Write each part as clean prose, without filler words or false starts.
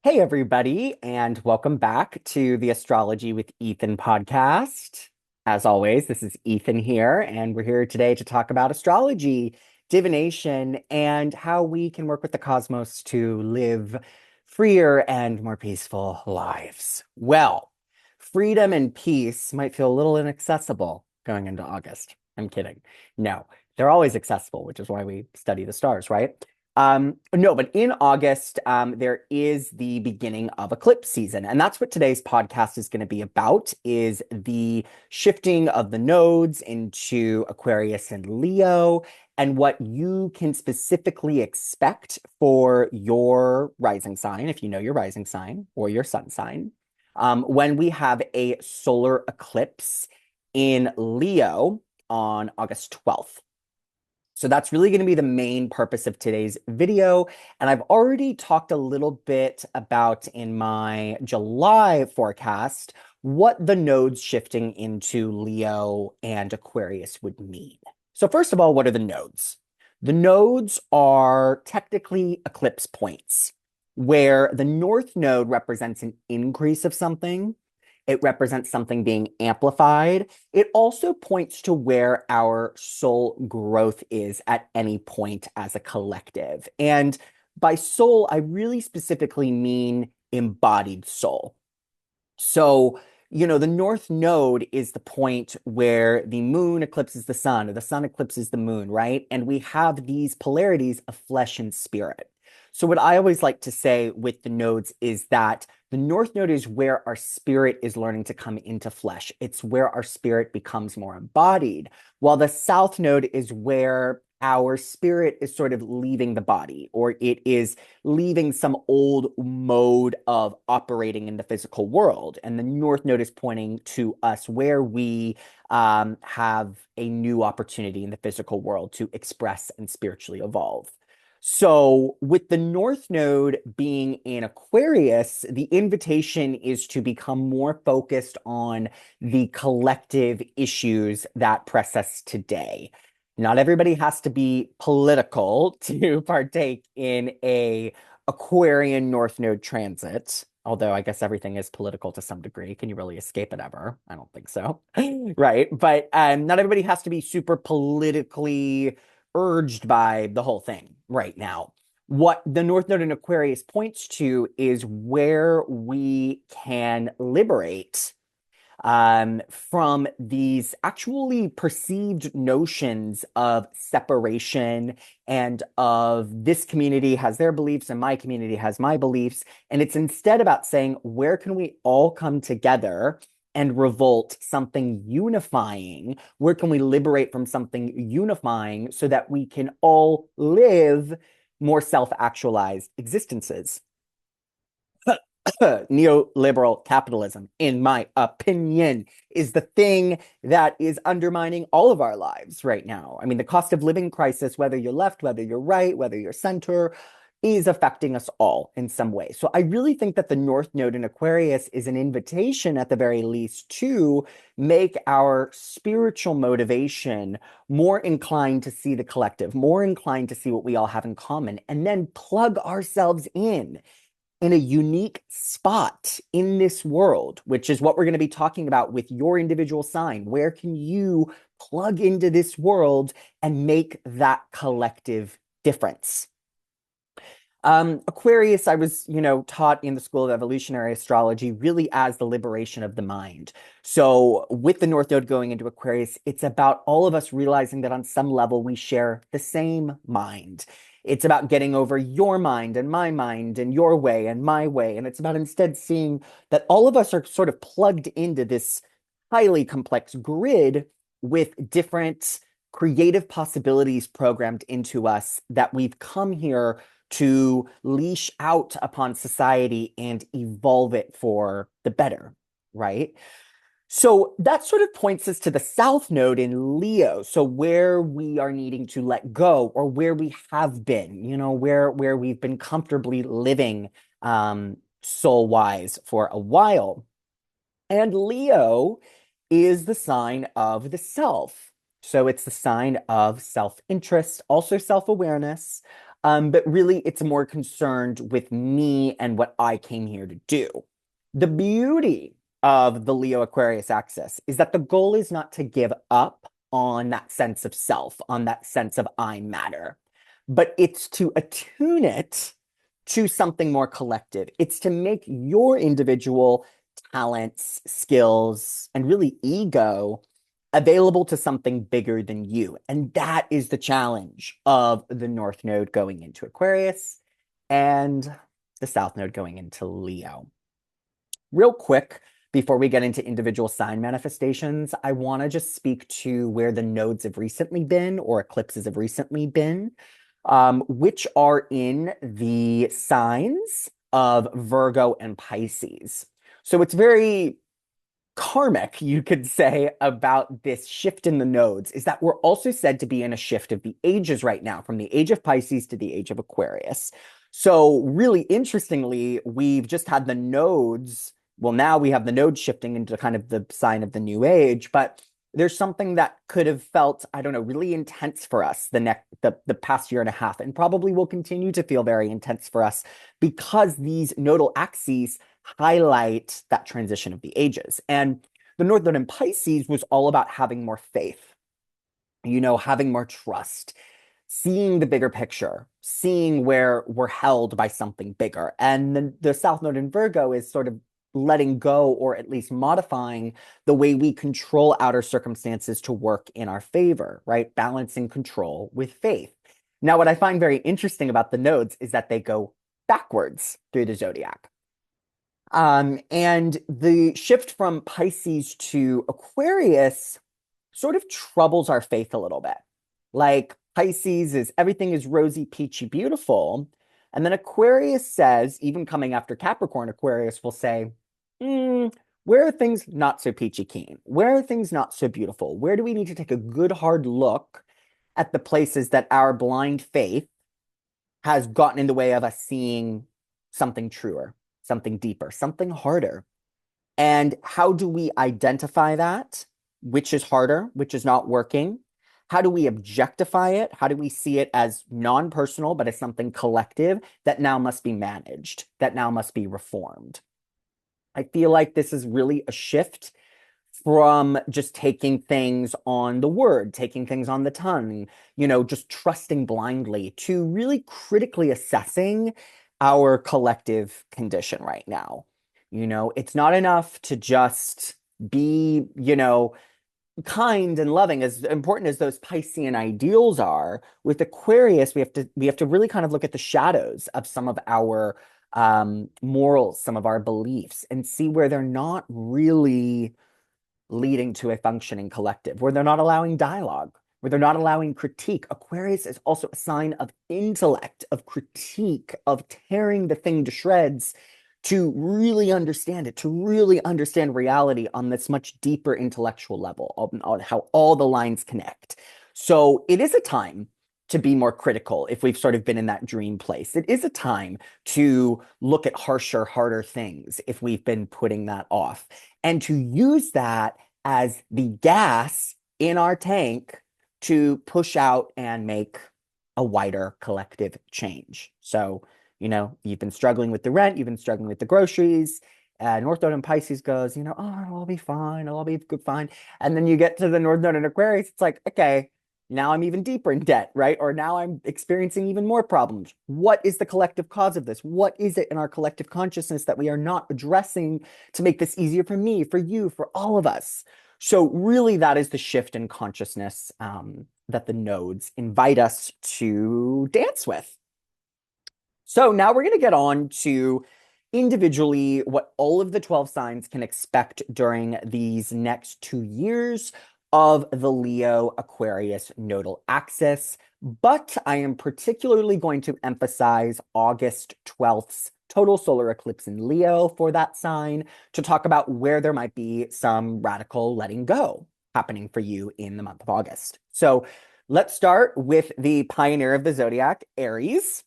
Hey, everybody, and welcome back to the Astrology with Ethan podcast. As always, this is Ethan here, and we're here today to talk about astrology, divination, and how we can work with the cosmos to live freer and more peaceful lives. Well, freedom and peace might feel a little inaccessible going into August. I'm kidding. No, they're always accessible, which is why we study the stars, right? No, but in August, there is the beginning of eclipse season, and that's what today's podcast is going to be about, is the shifting of the nodes into Aquarius and Leo, and what you can specifically expect for your rising sign, if you know your rising sign, or your sun sign, when we have a solar eclipse in Leo on August 12th. So that's really going to be the main purpose of today's video. And I've already talked a little bit about in my July forecast what the nodes shifting into Leo and Aquarius would mean. So first of all, what are the nodes? The nodes are technically eclipse points, where the north node represents an increase of something. It represents something being amplified. It also points to where our soul growth is at any point as a collective. And by soul, I really specifically mean embodied soul. So, the North Node is the point where the moon eclipses the sun, or the sun eclipses the moon, right? And we have these polarities of flesh and spirit. So, what I always like to say with the nodes is that the North Node is where our spirit is learning to come into flesh. It's where our spirit becomes more embodied, while the South Node is where our spirit is sort of leaving the body, or it is leaving some old mode of operating in the physical world. And the North Node is pointing to us where we have a new opportunity in the physical world to express and spiritually evolve. So, with the North Node being in Aquarius, the invitation is to become more focused on the collective issues that press us today. Not everybody has to be political to partake in a Aquarian North Node transit. Although I guess everything is political to some degree. Can you really escape it ever? I don't think so. Right. But not everybody has to be super politically urged by the whole thing right now. What the North Node in Aquarius points to is where we can liberate from these actually perceived notions of separation and of this community has their beliefs and my community has my beliefs. And it's instead about saying, where can we all come together and revolt something unifying? Where can we liberate from something unifying so that we can all live more self-actualized existences? Neoliberal capitalism, in my opinion, is the thing that is undermining all of our lives right now. I mean, the cost of living crisis, whether you're left, whether you're right, whether you're center, is affecting us all in some way. So I really think that the North Node in Aquarius is an invitation, at the very least, to make our spiritual motivation more inclined to see the collective, more inclined to see what we all have in common, and then plug ourselves in a unique spot in this world, which is what we're going to be talking about with your individual sign. Where can you plug into this world and make that collective difference? Aquarius, I was, taught in the School of Evolutionary Astrology really as the liberation of the mind. So with the North Node going into Aquarius, it's about all of us realizing that on some level we share the same mind. It's about getting over your mind and your way and my way. And it's about instead seeing that all of us are sort of plugged into this highly complex grid with different creative possibilities programmed into us that we've come here to leash out upon society and evolve it for the better, right? So that sort of points us to the South Node in Leo. So where we are needing to let go, or where we have been, where we've been comfortably living soul-wise for a while. And Leo is the sign of the self. So it's the sign of self-interest, also self-awareness, But really, it's more concerned with me and what I came here to do. The beauty of the Leo Aquarius axis is that the goal is not to give up on that sense of self, on that sense of I matter, but it's to attune it to something more collective. It's to make your individual talents, skills, and really ego available to something bigger than you. And that is the challenge of the North Node going into Aquarius and the South Node going into Leo. Real quick, before we get into individual sign manifestations, I want to just speak to where the nodes have recently been or eclipses have recently been, which are in the signs of Virgo and Pisces. So it's very karmic, you could say, about this shift in the nodes is that we're also said to be in a shift of the ages right now, from the age of Pisces to the age of Aquarius. So really interestingly, we've just had the nodes. Well, now we have the nodes shifting into kind of the sign of the new age, but there's something that could have felt, I don't know, really intense for us the past year and a half, and probably will continue to feel very intense for us because these nodal axes highlight that transition of the ages. And the North Node in Pisces was all about having more faith, having more trust, seeing the bigger picture, seeing where we're held by something bigger. And then the South Node in Virgo is sort of letting go, or at least modifying the way we control outer circumstances to work in our favor, right? Balancing control with faith. Now, what I find very interesting about the nodes is that they go backwards through the zodiac. And the shift from Pisces to Aquarius sort of troubles our faith a little bit. Like Pisces is everything is rosy, peachy, beautiful. And then Aquarius says, even coming after Capricorn, Aquarius will say, where are things not so peachy keen? Where are things not so beautiful? Where do we need to take a good hard look at the places that our blind faith has gotten in the way of us seeing something truer, something deeper, something harder? And how do we identify that? Which is harder, which is not working? How do we objectify it? How do we see it as non-personal, but as something collective that now must be managed, that now must be reformed? I feel like this is really a shift from just taking things on the word, taking things on the tongue, just trusting blindly, to really critically assessing our collective condition right now. It's not enough to just be, kind and loving, as important as those Piscean ideals are. With Aquarius, we have to really kind of look at the shadows of some of our morals, some of our beliefs, and see where they're not really leading to a functioning collective, where they're not allowing dialogue, where they're not allowing critique. Aquarius is also a sign of intellect, of critique, of tearing the thing to shreds to really understand it, to really understand reality on this much deeper intellectual level, on how all the lines connect. So it is a time to be more critical if we've sort of been in that dream place. It is a time to look at harsher, harder things if we've been putting that off, and to use that as the gas in our tank to push out and make a wider collective change. So, you've been struggling with the rent, you've been struggling with the groceries. North Node and Pisces goes, oh, it'll all be fine, it'll all be good, fine. And then you get to the North Node and Aquarius, it's like, okay, now I'm even deeper in debt, right? Or now I'm experiencing even more problems. What is the collective cause of this? What is it in our collective consciousness that we are not addressing to make this easier for me, for you, for all of us? So really, that is the shift in consciousness that the nodes invite us to dance with. So now we're going to get on to individually what all of the 12 signs can expect during these next 2 years of the Leo Aquarius nodal axis. But I am particularly going to emphasize August 12th's total solar eclipse in Leo for that sign, to talk about where there might be some radical letting go happening for you in the month of August. So let's start with the pioneer of the zodiac, Aries.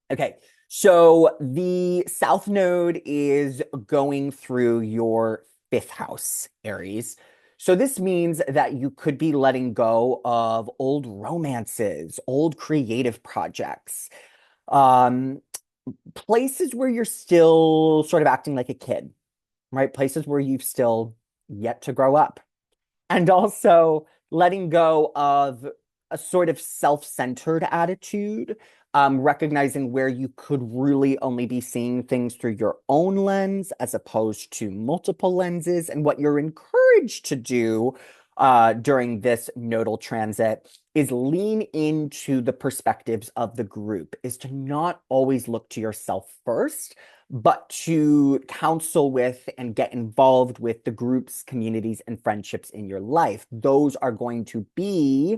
Okay, so the South Node is going through your fifth house, Aries. So this means that you could be letting go of old romances, old creative projects, um, places where you're still sort of acting like a kid, right? Places where you've still yet to grow up. And also letting go of a sort of self-centered attitude, recognizing where you could really only be seeing things through your own lens as opposed to multiple lenses. And what you're encouraged to do during this nodal transit is lean into the perspectives of the group, is to not always look to yourself first, but to counsel with and get involved with the groups, communities, and friendships in your life. Those are going to be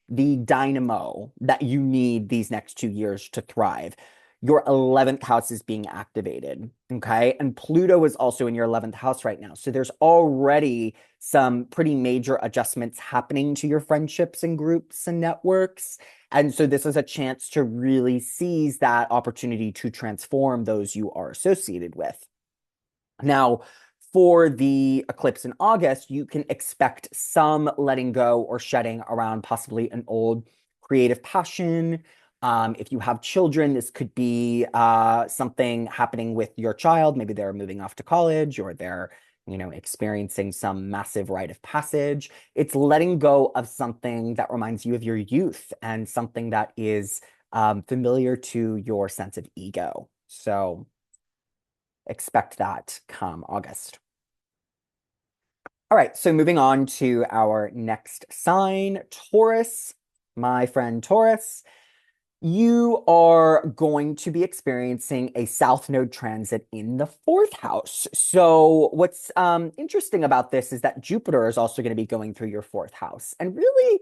the dynamo that you need these next 2 years to thrive. Your 11th house is being activated. Okay. And Pluto is also in your 11th house right now. So there's already some pretty major adjustments happening to your friendships and groups and networks. And so this is a chance to really seize that opportunity to transform those you are associated with. Now, for the eclipse in August, you can expect some letting go or shedding around possibly an old creative passion. If you have children, this could be something happening with your child. Maybe they're moving off to college or they're, experiencing some massive rite of passage. It's letting go of something that reminds you of your youth and something that is familiar to your sense of ego. So expect that come August. All right, so moving on to our next sign, Taurus. My friend Taurus, you are going to be experiencing a South Node transit in the fourth house. So what's interesting about this is that Jupiter is also going to be going through your fourth house. And really,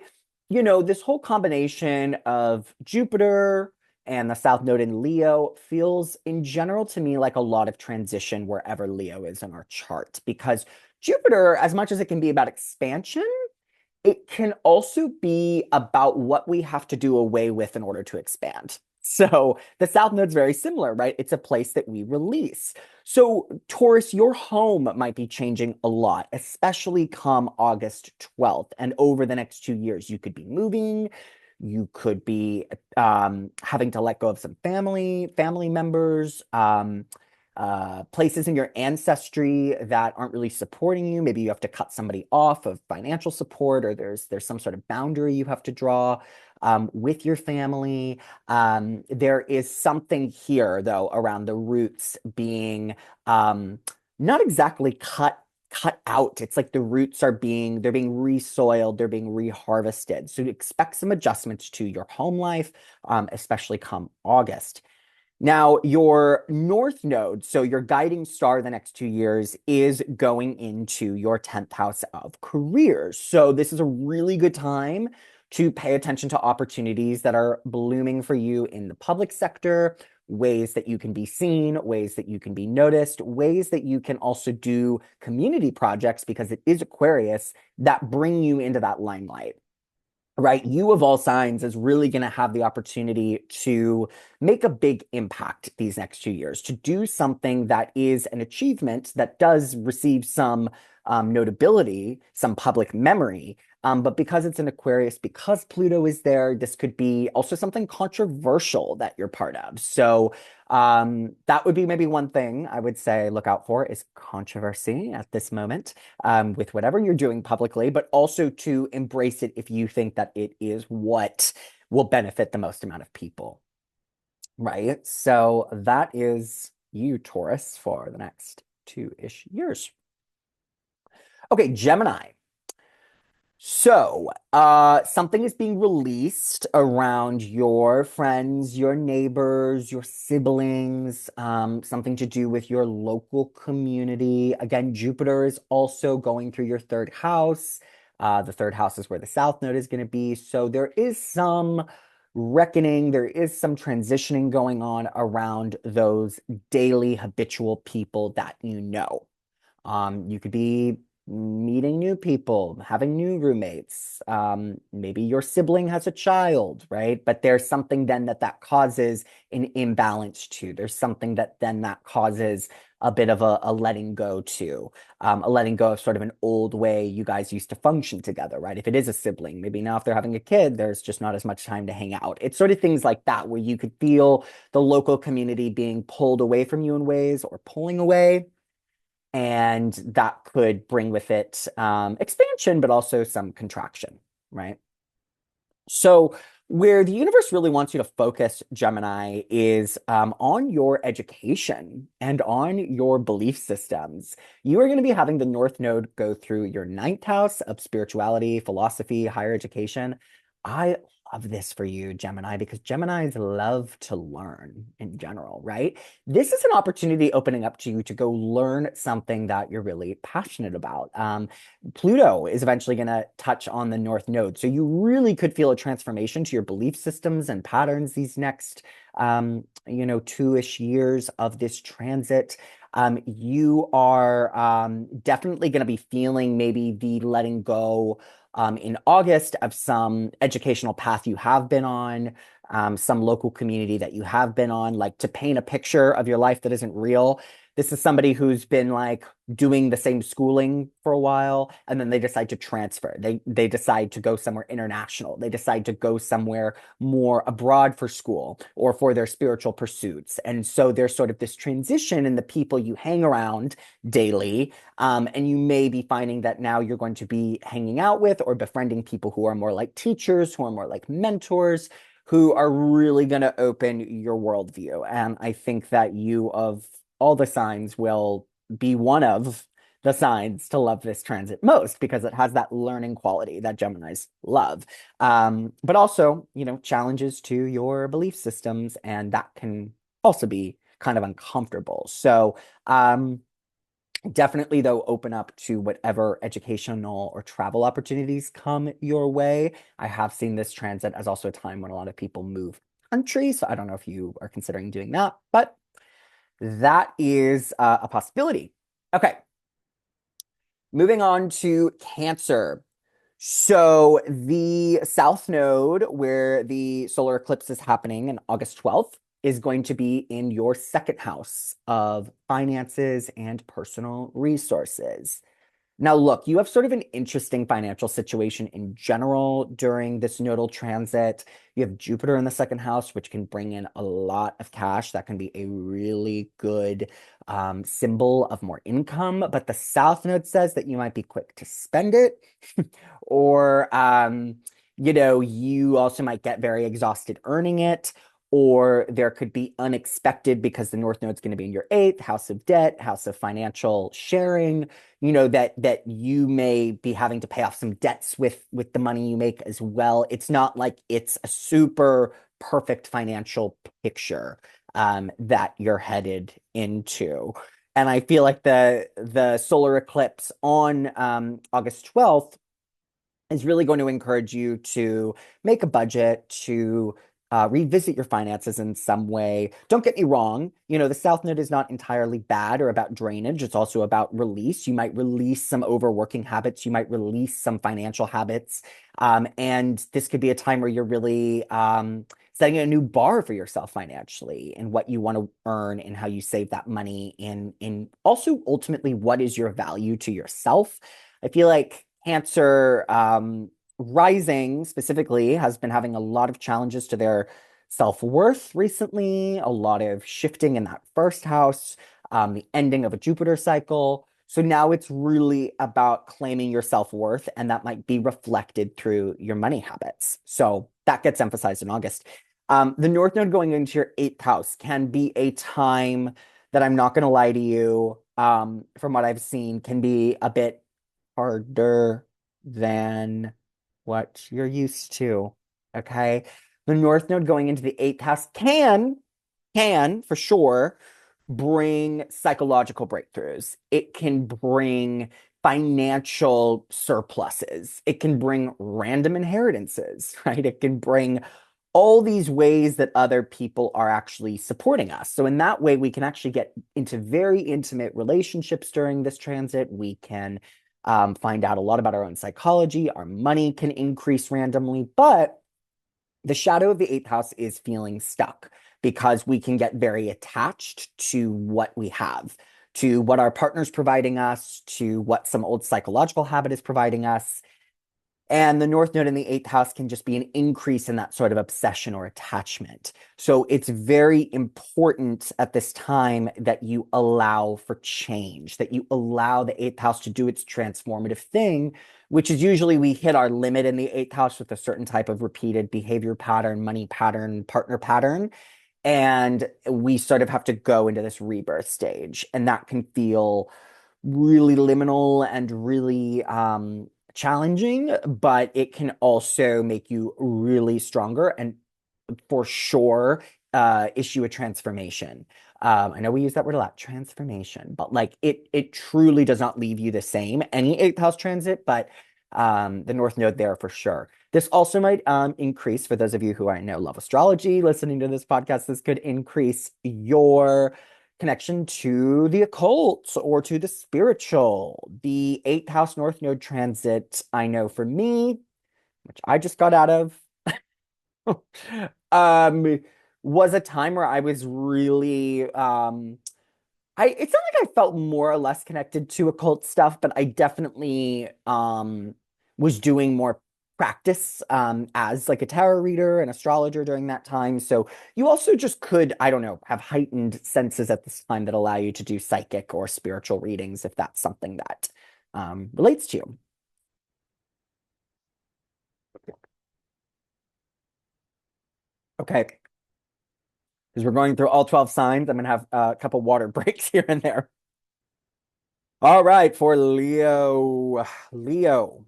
this whole combination of Jupiter and the South Node in Leo feels in general to me like a lot of transition wherever Leo is in our chart, because Jupiter, as much as it can be about expansion, it can also be about what we have to do away with in order to expand. So the South Node's very similar, right? It's a place that we release. So Taurus, your home might be changing a lot, especially come August 12th. And over the next 2 years, you could be moving, you could be having to let go of some family members, places in your ancestry that aren't really supporting you. Maybe you have to cut somebody off of financial support, or there's some sort of boundary you have to draw with your family. There is something here, though, around the roots being not exactly cut out. It's like the roots they're being resoiled, they're being reharvested. So expect some adjustments to your home life, especially come August. Now, your North Node, so your guiding star the next 2 years, is going into your 10th house of careers. So this is a really good time to pay attention to opportunities that are blooming for you in the public sector, ways that you can be seen, ways that you can be noticed, ways that you can also do community projects, because it is Aquarius, that bring you into that limelight. Right? You of all signs is really going to have the opportunity to make a big impact these next 2 years, to do something that is an achievement that does receive some notability, some public memory. But because it's an Aquarius, because Pluto is there, this could be also something controversial that you're part of. So that would be maybe one thing I would say look out for is controversy at this moment with whatever you're doing publicly, but also to embrace it if you think that it is what will benefit the most amount of people. Right? So that is you, Taurus, for the next 2-ish years. Okay, Gemini. So, something is being released around your friends, your neighbors, your siblings, something to do with your local community. Again, Jupiter is also going through your third house. The third house is where the South Node is going to be. So there is some reckoning, there is some transitioning going on around those daily habitual people that you know. You could be meeting new people, having new roommates. Maybe your sibling has a child, right? But there's something then that causes an imbalance too. There's something that causes a bit of a letting go too, a letting go of sort of an old way you guys used to function together, right? If it is a sibling, maybe now if they're having a kid, there's just not as much time to hang out. It's sort of things like that where you could feel the local community being pulled away from you in ways or pulling away. And that could bring with it expansion, but also some contraction, right? So, where the universe really wants you to focus, Gemini, is on your education and on your belief systems. You are going to be having the North Node go through your ninth house of spirituality, philosophy, higher education. I love this for you, Gemini, because Geminis love to learn in general, right? This is an opportunity opening up to you to go learn something that you're really passionate about. Pluto is eventually going to touch on the North Node. So you really could feel a transformation to your belief systems and patterns these next, 2-ish years of this transit. You are definitely going to be feeling maybe the letting go in August of some educational path you have been on, some local community that you have been on, like to paint a picture of your life that isn't real. This is somebody who's been like doing the same schooling for a while, and then they decide to transfer. They decide to go somewhere international. They decide to go somewhere more abroad for school or for their spiritual pursuits. And so there's sort of this transition in the people you hang around daily. And you may be finding that now you're going to be hanging out with or befriending people who are more like teachers, who are more like mentors, who are really going to open your worldview. And I think that you, of all the signs, will be one of the signs to love this transit most because it has that learning quality that Geminis love. But also, challenges to your belief systems, and that can also be kind of uncomfortable. So, definitely, though, open up to whatever educational or travel opportunities come your way. I have seen this transit as also a time when a lot of people move country. So I don't know if you are considering doing that, but that is a possibility. Okay, moving on to Cancer. So the South Node, where the solar eclipse is happening on August 12th, is going to be in your second house of finances and personal resources. Now, look, you have sort of an interesting financial situation in general during this nodal transit. You have Jupiter in the second house, which can bring in a lot of cash. That can be a really good symbol of more income. But the South Node says that you might be quick to spend it, or, you also might get very exhausted earning it. Or there could be unexpected because the North Node is going to be in your eighth house of debt, house of financial sharing, that you may be having to pay off some debts with the money you make as well. It's not like it's a super perfect financial picture that you're headed into. And I feel like the solar eclipse on August 12th is really going to encourage you to make a budget, to revisit your finances in some way. Don't get me wrong, the South Node is not entirely bad or about drainage. It's also about release. You might release some overworking habits. You might release some financial habits. And this could be a time where you're really setting a new bar for yourself financially and what you want to earn and how you save that money and also ultimately what is your value to yourself. I feel like Cancer rising specifically has been having a lot of challenges to their self-worth recently, a lot of shifting in that first house, the ending of a Jupiter cycle. So now it's really about claiming your self-worth, and that might be reflected through your money habits. So that gets emphasized in August. The North Node going into your eighth house can be a time that, I'm not going to lie to you, from what I've seen, can be a bit harder than what you're used to. Okay. The North Node going into the eighth house can for sure bring psychological breakthroughs. It can bring financial surpluses. It can bring random inheritances, right? It can bring all these ways that other people are actually supporting us. So in that way, we can actually get into very intimate relationships during this transit. We can find out a lot about our own psychology. Our money can increase randomly, but the shadow of the eighth house is feeling stuck because we can get very attached to what we have, to what our partner's providing us, to what some old psychological habit is providing us. And the North Node in the eighth house can just be an increase in that sort of obsession or attachment. So it's very important at this time that you allow for change, that you allow the eighth house to do its transformative thing, which is usually we hit our limit in the eighth house with a certain type of repeated behavior pattern, money pattern, partner pattern. And we sort of have to go into this rebirth stage. And that can feel really liminal and really challenging, but it can also make you really stronger and for sure issue a transformation. I know we use that word a lot, transformation, but like it truly does not leave you the same. Any eighth house transit, but the North Node there for sure. This also might increase, for those of you who I know love astrology, listening to this podcast, this could increase your connection to the occult or to the spiritual. The eighth house North Node transit, I know for me, which I just got out of, um, was a time where I was really it's not like I felt more or less connected to occult stuff, but I definitely was doing more practice as like a tarot reader and astrologer during that time. So you also just could, I don't know, have heightened senses at this time that allow you to do psychic or spiritual readings if that's something that relates to you. Okay, because we're going through all 12 signs, I'm gonna have a couple water breaks here and there. All right, for Leo. Leo.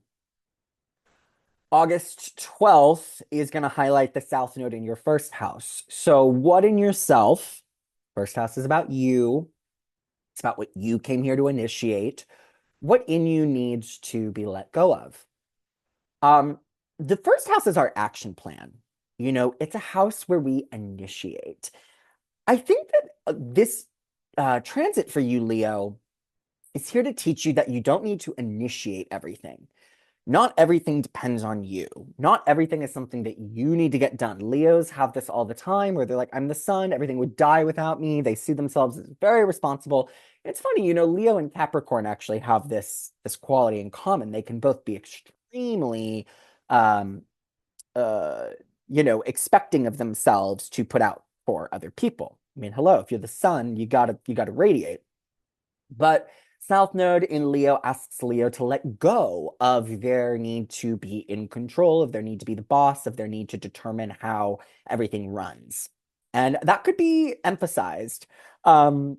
August 12th is going to highlight the South Node in your first house. So, what in yourself? First house is about you. It's about what you came here to initiate. What in you needs to be let go of? Um, the first house is our action plan. You know, it's a house where we initiate. I think that this transit for you, Leo, is here to teach you that you don't need to initiate everything. Not everything depends on you. Not everything is something that you need to get done. Leos have this all the time where they're like, I'm the sun, everything would die without me. They see themselves as very responsible. It's funny, you know, Leo and Capricorn actually have this quality in common. They can both be extremely um uh expecting of themselves to put out for other people. I mean, hello, if you're the sun, you gotta radiate. But South Node in Leo asks Leo to let go of their need to be in control, of their need to be the boss, of their need to determine how everything runs. And that could be emphasized um,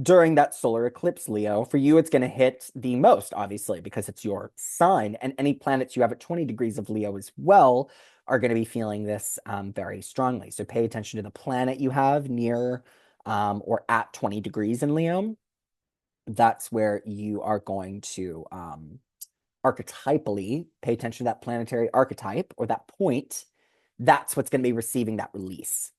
during that solar eclipse, Leo. For you, it's going to hit the most, obviously, because it's your sign. And any planets you have at 20 degrees of Leo as well are going to be feeling this very strongly. So pay attention to the planet you have near or at 20 degrees in Leo. That's where you are going to archetypally pay attention to that planetary archetype or that point. That's what's going to be receiving that release.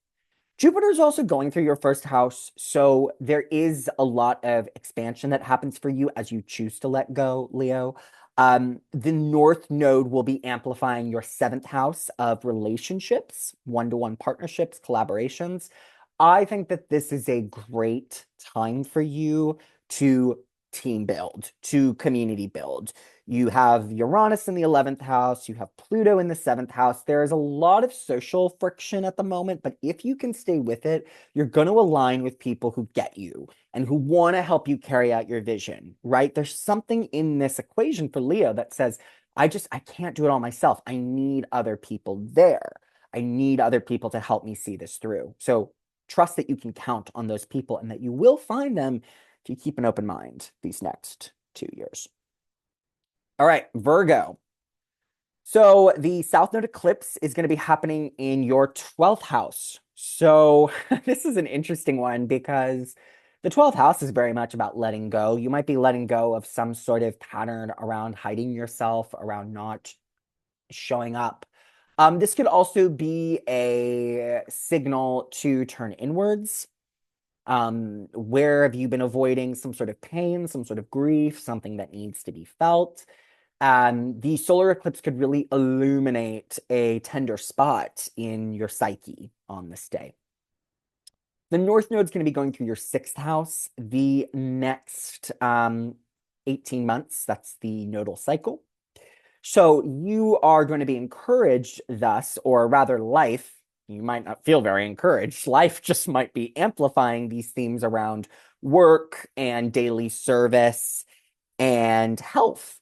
Jupiter is also going through your first house, so there is a lot of expansion that happens for you as you choose to let go, Leo. The North Node will be amplifying your seventh house of relationships, one-to-one partnerships, collaborations. I think that this is a great time for you to team build, to community build. You have Uranus in the 11th house, you have Pluto in the 7th house. There is a lot of social friction at the moment, but if you can stay with it, you're going to align with people who get you and who want to help you carry out your vision, right? There's something in this equation for Leo that says, I can't do it all myself. I need other people there. I need other people to help me see this through. So trust that you can count on those people and that you will find them if you keep an open mind these next 2 years. All right, Virgo. So the South Node eclipse is going to be happening in your 12th house. So this is an interesting one because the 12th house is very much about letting go. You might be letting go of some sort of pattern around hiding yourself, around not showing up. This could also be a signal to turn inwards. Where have you been avoiding some sort of pain, some sort of grief, something that needs to be felt? The solar eclipse could really illuminate a tender spot in your psyche on this day. The North Node is going to be going through your sixth house the next 18 months. That's the nodal cycle. So you are going to be encouraged thus, or rather life, you might not feel very encouraged. Life just might be amplifying these themes around work and daily service and health.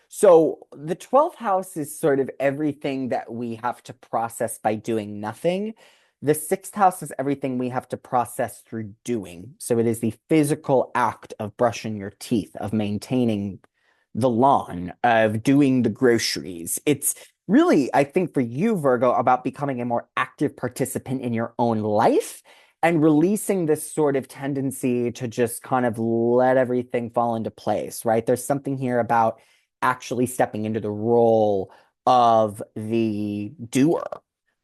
So the 12th house is sort of everything that we have to process by doing nothing. The sixth house is everything we have to process through doing. So it is the physical act of brushing your teeth, of maintaining the lawn, of doing the groceries. It's really, I think, for you, Virgo, about becoming a more active participant in your own life and releasing this sort of tendency to just kind of let everything fall into place, right? There's something here about actually stepping into the role of the doer.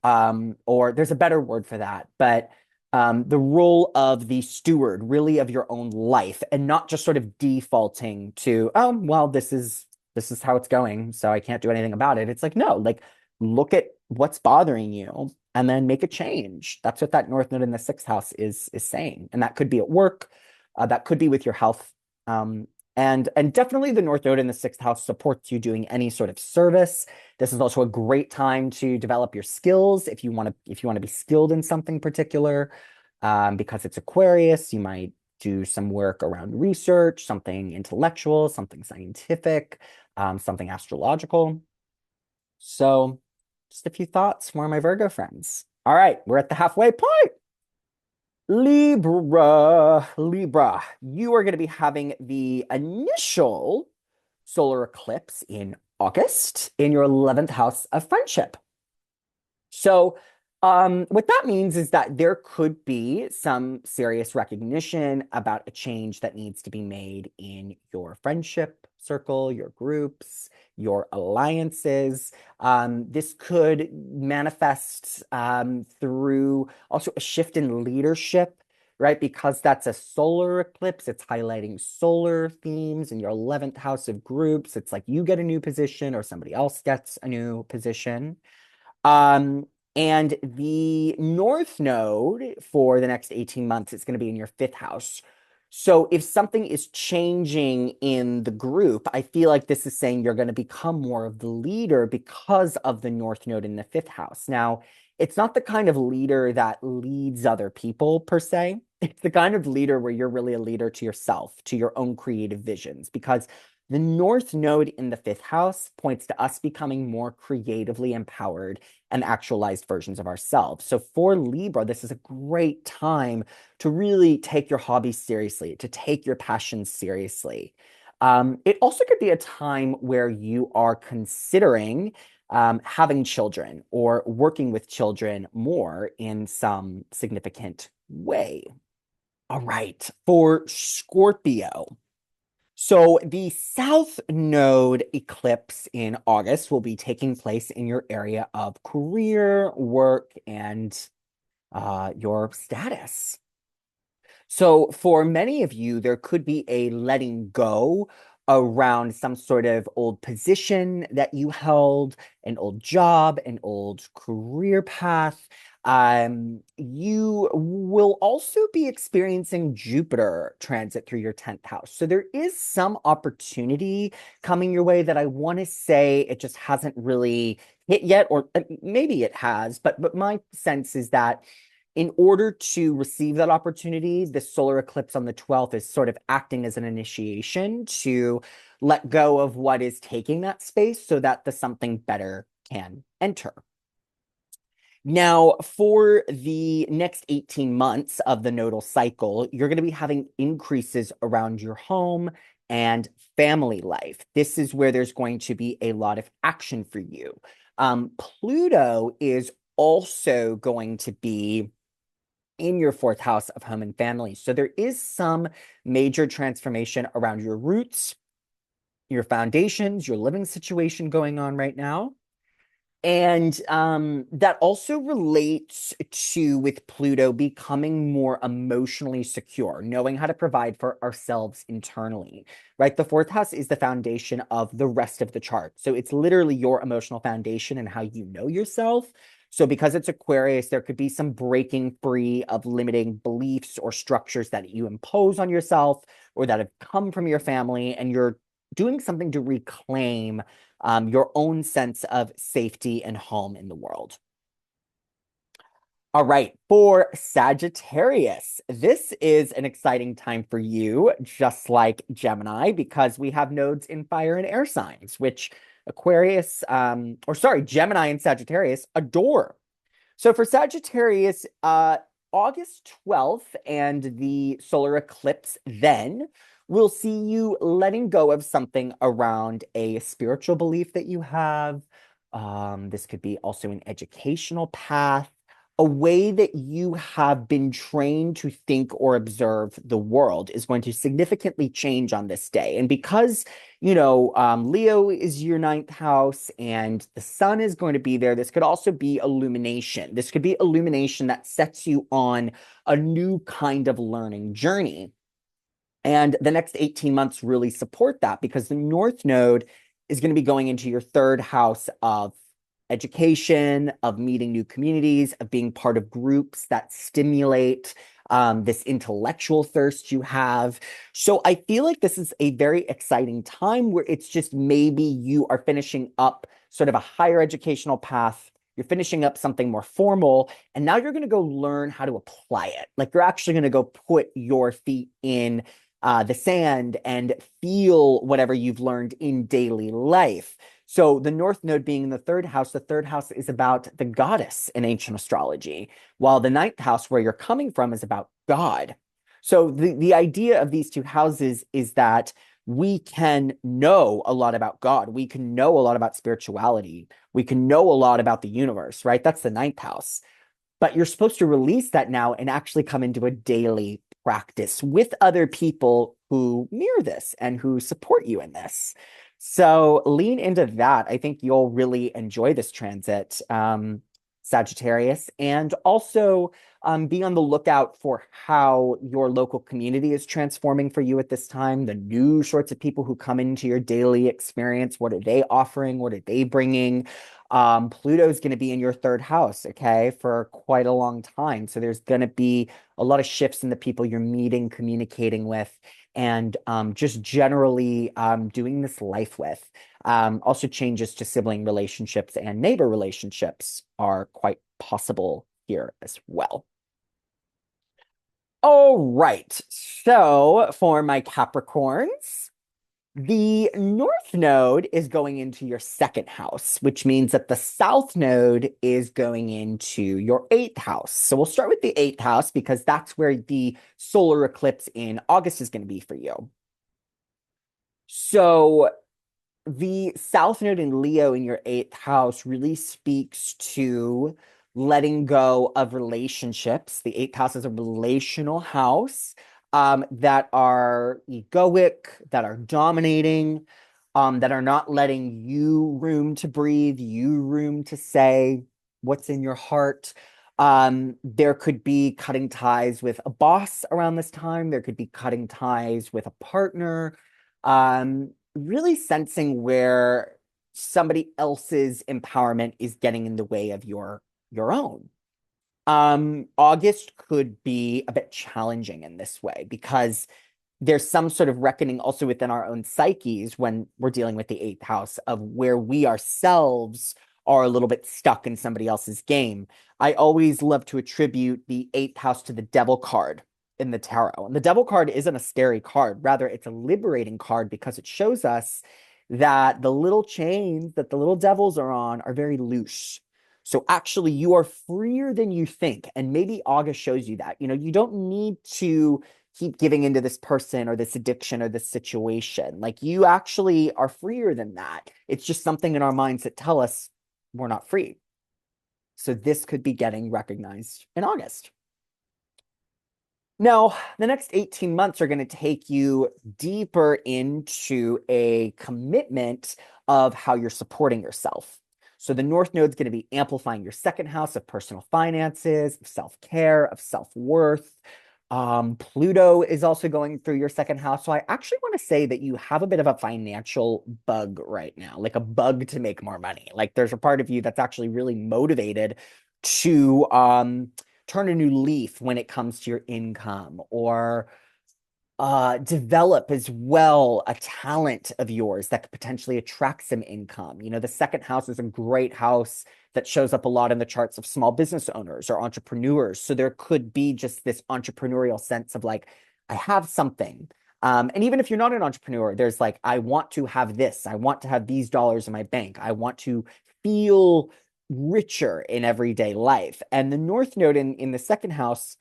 Or there's a better word for that, but the role of the steward, really of your own life, and not just sort of defaulting to, oh, well, this is how it's going, so I can't do anything about it. It's like, no, like look at what's bothering you and then make a change. That's what that North Node in the sixth house is saying. And that could be at work, that could be with your health. And definitely the North Node in the sixth house supports you doing any sort of service. This is also a great time to develop your skills if you want to be skilled in something particular. Because it's Aquarius, you might do some work around research, something intellectual, something scientific, something astrological. So just a few thoughts for my Virgo friends. All right, we're at the halfway point. Libra, you are going to be having the initial solar eclipse in August in your 11th house of friendship. So, what that means is that there could be some serious recognition about a change that needs to be made in your friendship circle, your groups, your alliances. This could manifest through also a shift in leadership, right? Because that's a solar eclipse, it's highlighting solar themes in your 11th house of groups. It's like you get a new position or somebody else gets a new position. Um, and the North Node for the next 18 months is going to be in your fifth house. So if something is changing in the group, I feel like this is saying you're going to become more of the leader because of the North Node in the fifth house. Now, it's not the kind of leader that leads other people per se. It's the kind of leader where you're really a leader to yourself, to your own creative visions, because the North Node in the fifth house points to us becoming more creatively empowered and actualized versions of ourselves. So for Libra, this is a great time to really take your hobbies seriously, to take your passions seriously. It also could be a time where you are considering having children or working with children more in some significant way. All right, for Scorpio. So the South Node eclipse in August will be taking place in your area of career, work, and your status. So for many of you, there could be a letting go around some sort of old position that you held, an old job, an old career path. You will also be experiencing Jupiter transit through your 10th house. So there is some opportunity coming your way that I want to say it just hasn't really hit yet, or maybe it has, but my sense is that in order to receive that opportunity, the solar eclipse on the 12th is sort of acting as an initiation to let go of what is taking that space so that the something better can enter. Now, for the next 18 months of the nodal cycle, you're going to be having increases around your home and family life. This is where there's going to be a lot of action for you. Pluto is also going to be in your fourth house of home and family. So there is some major transformation around your roots, your foundations, your living situation going on right now. And that also relates to with Pluto becoming more emotionally secure, knowing how to provide for ourselves internally, right? The fourth house is the foundation of the rest of the chart. So it's literally your emotional foundation and how you know yourself. So because it's Aquarius, there could be some breaking free of limiting beliefs or structures that you impose on yourself or that have come from your family, and you're doing something to reclaim your own sense of safety and home in the world. All right, for Sagittarius, this is an exciting time for you, just like Gemini, because we have nodes in fire and air signs, which Aquarius, or sorry, Gemini and Sagittarius adore. So for Sagittarius, August 12th and the solar eclipse then will see you letting go of something around a spiritual belief that you have. This could be also an educational path, a way that you have been trained to think or observe the world is going to significantly change on this day. And because Leo is your ninth house and the sun is going to be there, this could also be illumination. This could be illumination that sets you on a new kind of learning journey. And the next 18 months really support that because the North Node is going to be going into your third house of education, of meeting new communities, of being part of groups that stimulate this intellectual thirst you have. So I feel like this is a very exciting time where it's just maybe you are finishing up sort of a higher educational path. You're finishing up something more formal, and now you're going to go learn how to apply it. Like you're actually going to go put your feet in the sand and feel whatever you've learned in daily life. So the North Node being in the third house is about the goddess in ancient astrology, while the ninth house, where you're coming from, is about God. So the idea of these two houses is that we can know a lot about God. We can know a lot about spirituality. We can know a lot about the universe, right? That's the ninth house. But you're supposed to release that now and actually come into a daily practice with other people who mirror this and who support you in this. So lean into that. I think you'll really enjoy this transit, Sagittarius, and also be on the lookout for how your local community is transforming for you at this time. The new sorts of people who come into your daily experience. What are they offering? What are they bringing? Pluto's going to be in your third house, okay, for quite a long time. So there's going to be a lot of shifts in the people you're meeting, communicating with, and just generally doing this life with. Also, changes to sibling relationships and neighbor relationships are quite possible here as well. All right. So for my Capricorns, the North Node is going into your second house, which means that the South Node is going into your eighth house. So we'll start with the eighth house because that's where the solar eclipse in August is going to be for you. So the South Node in Leo in your eighth house really speaks to letting go of relationships. The eighth house is a relational house that are egoic, that are dominating, that are not letting you room to breathe, you room to say what's in your heart. There could be cutting ties with a boss around this time. There could be cutting ties with a partner. Really sensing where somebody else's empowerment is getting in the way of your own. August could be a bit challenging in this way because there's some sort of reckoning also within our own psyches when we're dealing with the eighth house of where we ourselves are a little bit stuck in somebody else's game. I always love to attribute the eighth house to the devil card in the tarot. And the devil card isn't a scary card. Rather, it's a liberating card because it shows us that the little chains that the little devils are on are very loose. So actually, you are freer than you think. And maybe August shows you that. You don't need to keep giving into this person or this addiction or this situation. Like you actually are freer than that. It's just something in our minds that tell us we're not free. So this could be getting recognized in August. Now, the next 18 months are going to take you deeper into a commitment of how you're supporting yourself. So the North Node is going to be amplifying your second house of personal finances, of self-care, of self-worth. Pluto is also going through your second house. So I actually want to say that you have a bit of a financial bug right now, like a bug to make more money. Like there's a part of you that's actually really motivated to turn a new leaf when it comes to your income, or develop as well a talent of yours that could potentially attract some income. The second house is a great house that shows up a lot in the charts of small business owners or entrepreneurs. So there could be just this entrepreneurial sense of like, I have something. And even if you're not an entrepreneur, there's like, I want to have this. I want to have these dollars in my bank. I want to feel richer in everyday life. And the North Node in the second house,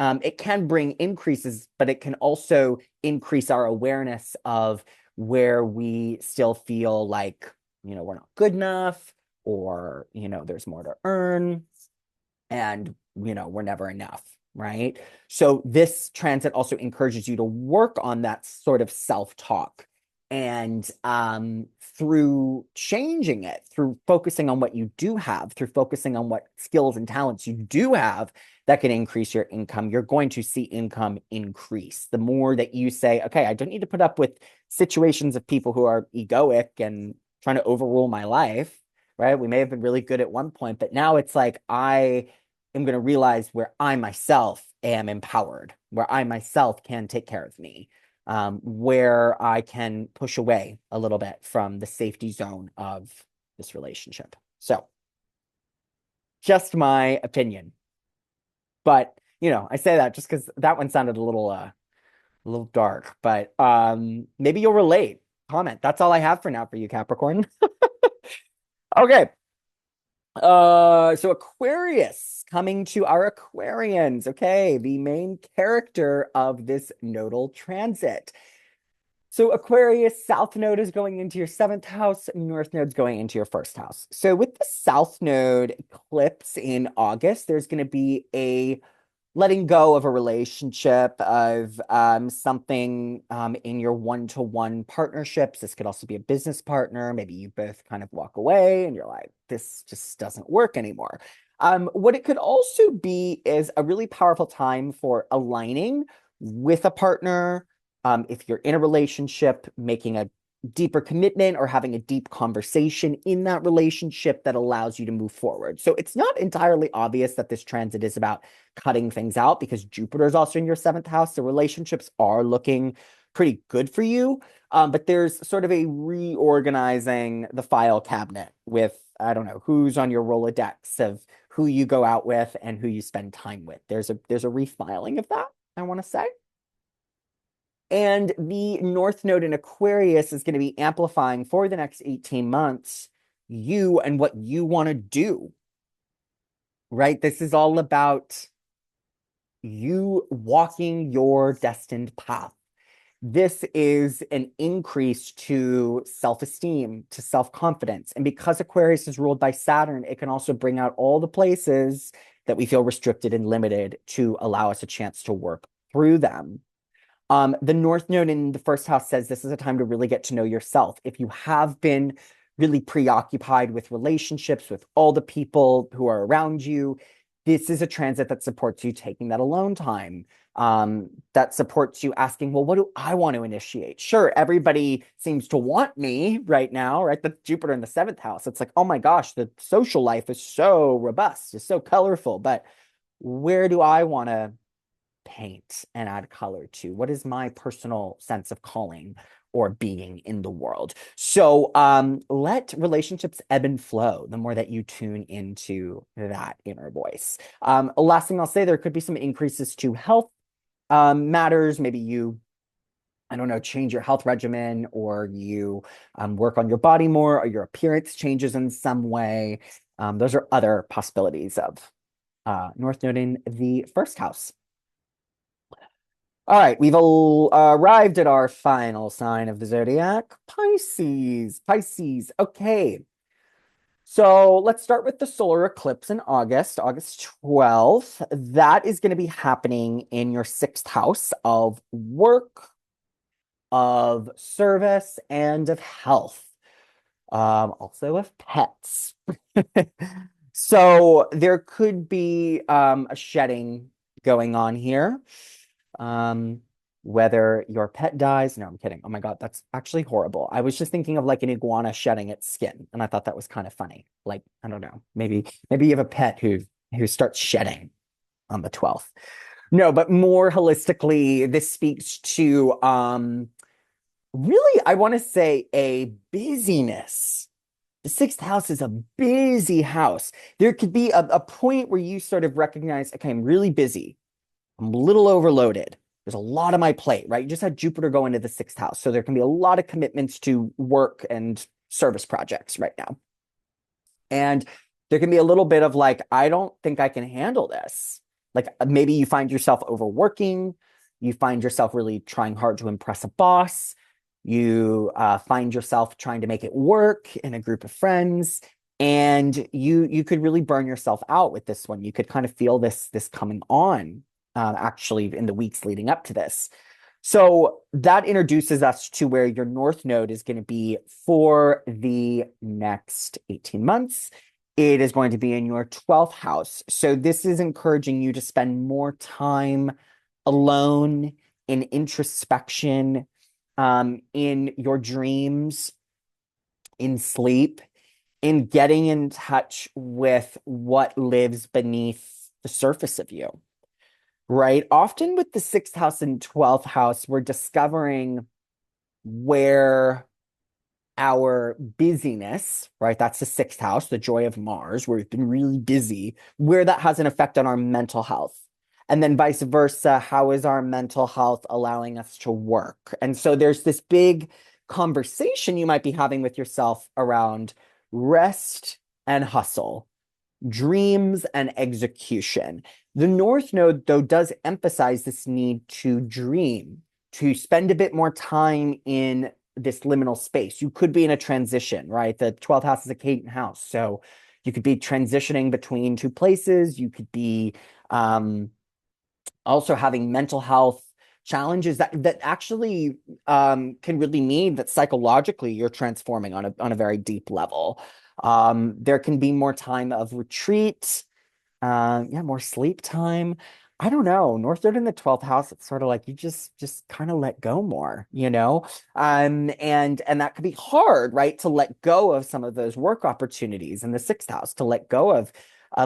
it can bring increases, but it can also increase our awareness of where we still feel like, we're not good enough, or, there's more to earn, and, we're never enough, right? So this transit also encourages you to work on that sort of self-talk. And through changing it, through focusing on what you do have, through focusing on what skills and talents you do have that can increase your income, you're going to see income increase. The more that you say, okay, I don't need to put up with situations of people who are egoic and trying to overrule my life, right? We may have been really good at one point, but now it's like, I am going to realize where I myself am empowered, where I myself can take care of me, where I can push away a little bit from the safety zone of this relationship. So, just my opinion. But, I say that just because that one sounded a little dark, but maybe you'll relate. Comment. That's all I have for now for you, Capricorn. Okay. So Aquarius, coming to our Aquarians. Okay, the main character of this nodal transit. So Aquarius, South Node is going into your seventh house, North Node's going into your first house. So with the South Node eclipse in August, there's going to be a letting go of a relationship, of something in your one-to-one partnerships. This could also be a business partner. Maybe you both kind of walk away and you're like, this just doesn't work anymore. What it could also be is a really powerful time for aligning with a partner. If you're in a relationship, making a deeper commitment or having a deep conversation in that relationship that allows you to move forward. So it's not entirely obvious that this transit is about cutting things out, because Jupiter is also in your seventh house. The relationships are looking pretty good for you. But there's sort of a reorganizing the file cabinet with, I don't know, who's on your Rolodex of who you go out with and who you spend time with. There's a refiling of that, I want to say. And the North Node in Aquarius is going to be amplifying for the next 18 months you and what you want to do, right? This is all about you walking your destined path. This is an increase to self-esteem, to self-confidence. And because Aquarius is ruled by Saturn, it can also bring out all the places that we feel restricted and limited to allow us a chance to work through them. The North Node in the first house says this is a time to really get to know yourself. If you have been really preoccupied with relationships, with all the people who are around you, this is a transit that supports you taking that alone time, that supports you asking, well, what do I want to initiate? Sure, everybody seems to want me right now, right? The Jupiter in the seventh house. It's like, oh my gosh, the social life is so robust, it's so colorful, but where do I want to paint and add color to? What is my personal sense of calling or being in the world? So let relationships ebb and flow the more that you tune into that inner voice. Last thing I'll say, there could be some increases to health matters. Maybe you, I don't know, change your health regimen, or you work on your body more, or your appearance changes in some way. Those are other possibilities of North Node in the first house. All right, we've arrived at our final sign of the zodiac, Pisces. Pisces. Okay. So let's start with the solar eclipse in August, August 12th. That is going to be happening in your sixth house of work, of service, and of health. Also of pets. So there could be a shedding going on here. Um, whether your pet dies. No, I'm kidding. Oh my God, that's actually horrible. I was just thinking of like an iguana shedding its skin, and I thought that was kind of funny. Like, I don't know. Maybe you have a pet who starts shedding on the 12th. No, but more holistically, this speaks to really, I want to say a busyness. The sixth house is a busy house. There could be a point where you sort of recognize, okay, I'm really busy. I'm a little overloaded. There's a lot on my plate, right? You just had Jupiter go into the sixth house. So there can be a lot of commitments to work and service projects right now. And there can be a little bit of like, I don't think I can handle this. Like maybe you find yourself overworking. You find yourself really trying hard to impress a boss. You find yourself trying to make it work in a group of friends. And you could really burn yourself out with this one. You could kind of feel this coming on actually in the weeks leading up to this. So that introduces us to where your North Node is going to be for the next 18 months. It is going to be in your 12th house. So this is encouraging you to spend more time alone in introspection, in your dreams, in sleep, in getting in touch with what lives beneath the surface of you, right? Often with the sixth house and 12th house, we're discovering where our busyness, right? That's the sixth house, the joy of Mars, where we've been really busy, where that has an effect on our mental health. And then vice versa, how is our mental health allowing us to work? And so there's this big conversation you might be having with yourself around rest and hustle, dreams and execution. The North Node, though, does emphasize this need to dream, to spend a bit more time in this liminal space. You could be in a transition, right? The 12th house is a Cadent house. So you could be transitioning between two places. You could be also having mental health challenges that actually can really mean that psychologically you're transforming on a very deep level. There can be more time of retreat, yeah, more sleep time. I don't know. North Node in the 12th house, it's sort of like you just kind of let go more, you know? And that could be hard, right? To let go of some of those work opportunities in the sixth house, to let go of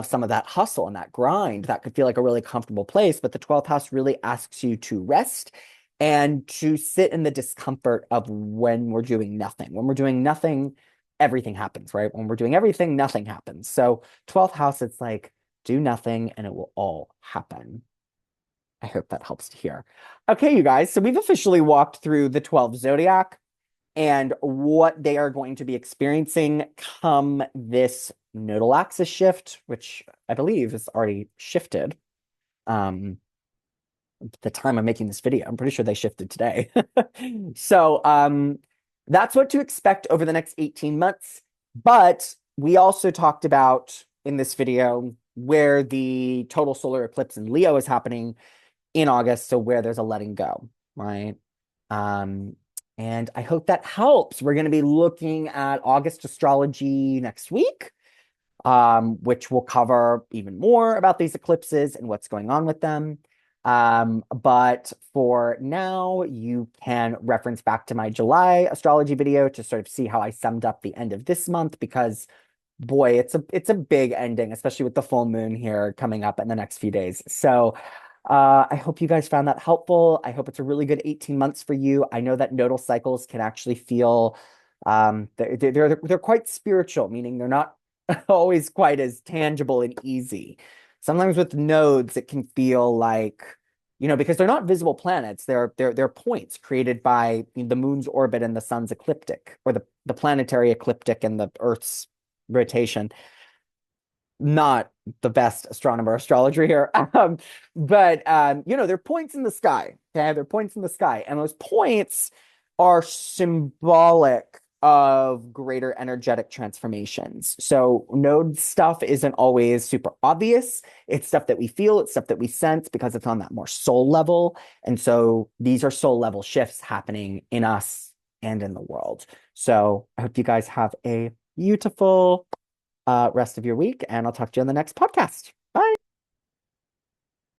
some of that hustle and that grind. That could feel like a really comfortable place, but the 12th house really asks you to rest and to sit in the discomfort of when we're doing nothing. When we're doing nothing, everything happens, right? When we're doing everything, nothing happens. So 12th house, it's like, do nothing and it will all happen. I hope that helps to hear. Okay, you guys, so we've officially walked through the 12 zodiac and what they are going to be experiencing come this nodal axis shift, which I believe is already shifted. The time I'm making this video, I'm pretty sure they shifted today. So that's what to expect over the next 18 months. But we also talked about in this video where the total solar eclipse in Leo is happening in August, so where there's a letting go, right? And I hope that helps. We're going to be looking at August astrology next week, which will cover even more about these eclipses and what's going on with them. But for now, you can reference back to my July astrology video to sort of see how I summed up the end of this month, because boy, it's a big ending, especially with the full moon here coming up in the next few days. So I hope you guys found that helpful. I hope it's a really good 18 months for you. I know that nodal cycles can actually feel they're quite spiritual, meaning they're not always quite as tangible and easy. Sometimes with nodes, it can feel like, because they're not visible planets, they're points created by the moon's orbit and the sun's ecliptic, or the planetary ecliptic and the Earth's rotation. Not the best astronomer astrologer here. But they're points in the sky. Okay, they're points in the sky. And those points are symbolic of greater energetic transformations. So node stuff isn't always super obvious. It's stuff that we feel, it's stuff that we sense because it's on that more soul level. And so these are soul level shifts happening in us and in the world. So I hope you guys have a beautiful rest of your week, and I'll talk to you on the next podcast.